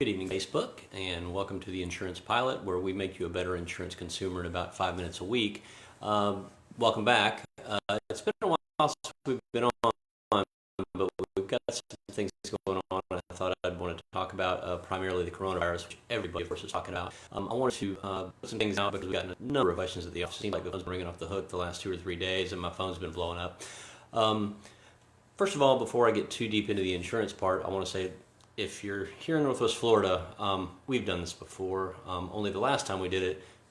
Good evening, Facebook, and welcome to the Insurance Pilot, where we make you a better insurance consumer in about 5 minutes a week. Welcome back. It's been a while since we've been on, but we've got some things going on. I thought I'd want to talk about primarily the coronavirus, which everybody, of course, is talking about. I wanted to put some things out because we've gotten a number of questions at the office. It seems like the phone's been ringing off the hook the last 2 or 3 days, and my phone's been blowing up. First of all, before I get too deep into the insurance part, I want to say if you're here in Northwest Florida, we've done this before. Only the last time we did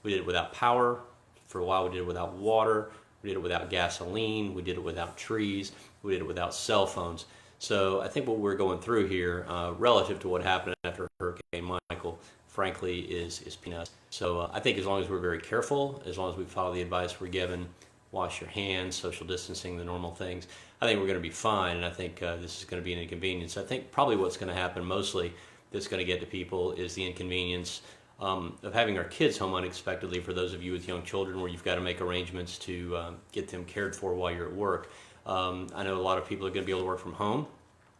it without power. For a while, we did it without water. We did it without gasoline. We did it without trees. We did it without cell phones. So I think what we're going through here, relative to what happened after Hurricane Michael, frankly, is peanuts. So I think as long as we're very careful, as long as we follow the advice we're given, wash your hands, social distancing, the normal things, I think we're going to be fine, and I think this is going to be an inconvenience. I think probably what's going to happen mostly that's going to get to people is the inconvenience of having our kids home unexpectedly, for those of you with young children where you've got to make arrangements to get them cared for while you're at work. I know a lot of people are going to be able to work from home,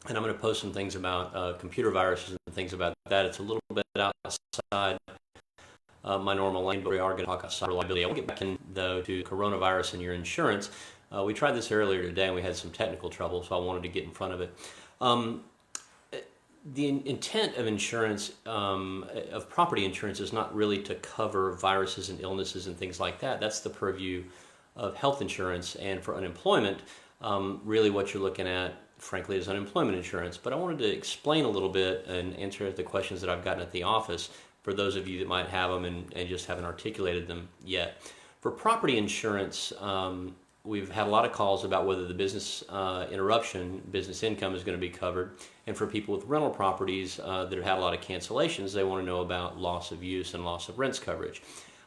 and I'm going to post some things about computer viruses and things about that. It's a little bit outside my normal lane, but we are going to talk about cyber liability. I want to get back in, though, to coronavirus and your insurance. We tried this earlier today, and we had some technical trouble, so I wanted to get in front of it. The intent of insurance, of property insurance, is not really to cover viruses and illnesses and things like that. That's the purview of health insurance. And for unemployment, really what you're looking at, frankly, is unemployment insurance. But I wanted to explain a little bit and answer the questions that I've gotten at the office for those of you that might have them and just haven't articulated them yet. For property insurance, we've had a lot of calls about whether the business interruption, business income is going to be covered. And for people with rental properties that have had a lot of cancellations, they want to know about loss of use and loss of rents coverage.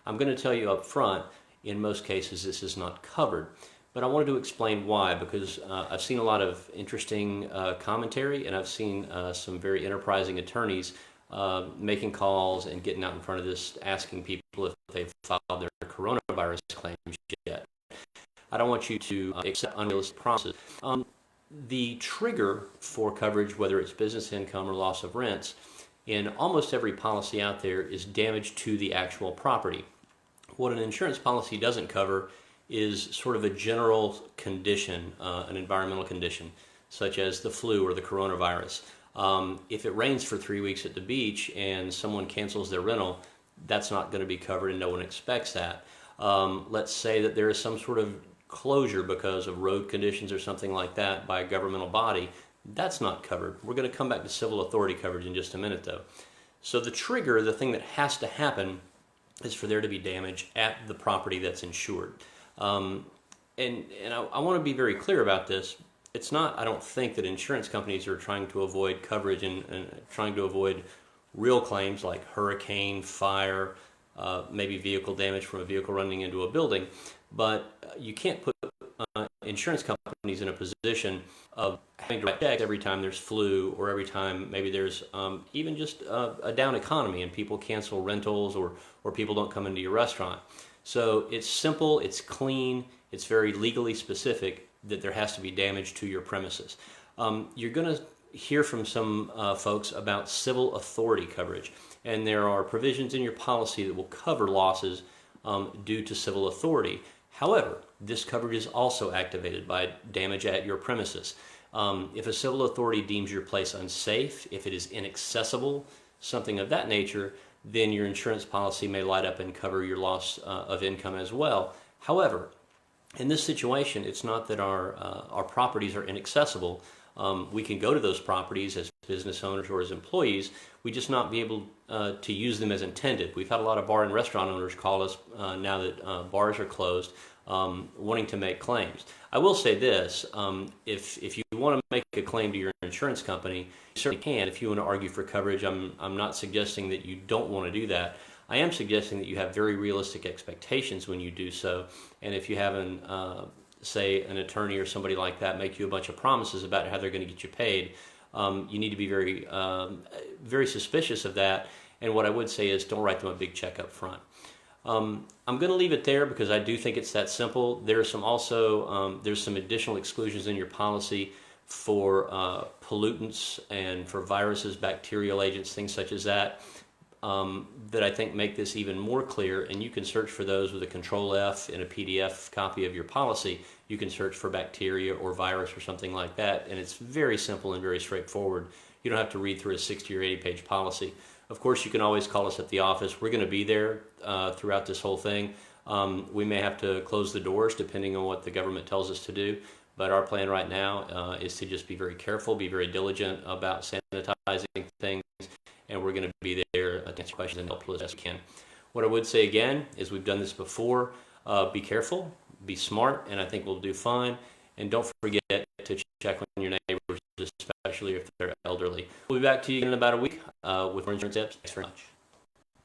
I'm going to tell you up front, in most cases, this is not covered. But I wanted to explain why, because I've seen a lot of interesting commentary, and I've seen some very enterprising attorneys making calls and getting out in front of this, asking people if they've filed their coronavirus claims yet. I don't want you to accept unrealistic promises. The trigger for coverage, whether it's business income or loss of rents, in almost every policy out there is damage to the actual property. What an insurance policy doesn't cover is sort of a general condition, an environmental condition, such as the flu or the coronavirus. If it rains for 3 weeks at the beach and someone cancels their rental, that's not going to be covered, and no one expects that. Let's say that there is some sort of closure because of road conditions or something like that by a governmental body. That's not covered. We're going to come back to civil authority coverage in just a minute, though. So the trigger, the thing that has to happen, is for there to be damage at the property that's insured. And I want to be very clear about this. It's not, I don't think, that insurance companies are trying to avoid coverage and trying to avoid real claims like hurricane, fire, maybe vehicle damage from a vehicle running into a building. But you can't put insurance companies in a position of having to write checks every time there's flu, or every time maybe there's even just a down economy and people cancel rentals, or people don't come into your restaurant. So it's simple, it's clean, it's very legally specific that there has to be damage to your premises. You're going to hear from some folks about civil authority coverage, and there are provisions in your policy that will cover losses due to civil authority. However, this coverage is also activated by damage at your premises. If a civil authority deems your place unsafe, if it is inaccessible, something of that nature, then your insurance policy may light up and cover your loss of income as well. However, in this situation, it's not that our properties are inaccessible. We can go to those properties as business owners or as employees. We just not be able to use them as intended. We've had a lot of bar and restaurant owners call us now that bars are closed, wanting to make claims. I will say this, if you want to make a claim to your insurance company, you certainly can. If you want to argue for coverage, I'm not suggesting that you don't want to do that. I am suggesting that you have very realistic expectations when you do so, and if you have say an attorney or somebody like that make you a bunch of promises about how they're going to get you paid, you need to be very, very suspicious of that. And what I would say is, don't write them a big check up front. I'm going to leave it there because I do think it's that simple. There's some additional exclusions in your policy for pollutants and for viruses, bacterial agents, things such as that, that I think make this even more clear. And you can search for those with a Control F in a PDF copy of your policy. You can search for bacteria or virus or something like that, and it's very simple and very straightforward. You don't have to read through a 60 or 80 page policy. Of course, you can always call us at the office. We're going to be there throughout this whole thing. We may have to close the doors depending on what the government tells us to do, but our plan right now is to just be very careful, be very diligent about sanitizing things, and we're going to be there to answer questions and help as best we can. What I would say again is we've done this before. Be careful, be smart, and I think we'll do fine. And don't forget to check on your neighbors, especially if they're elderly. We'll be back to you in about a week with more insurance tips. Thanks very much.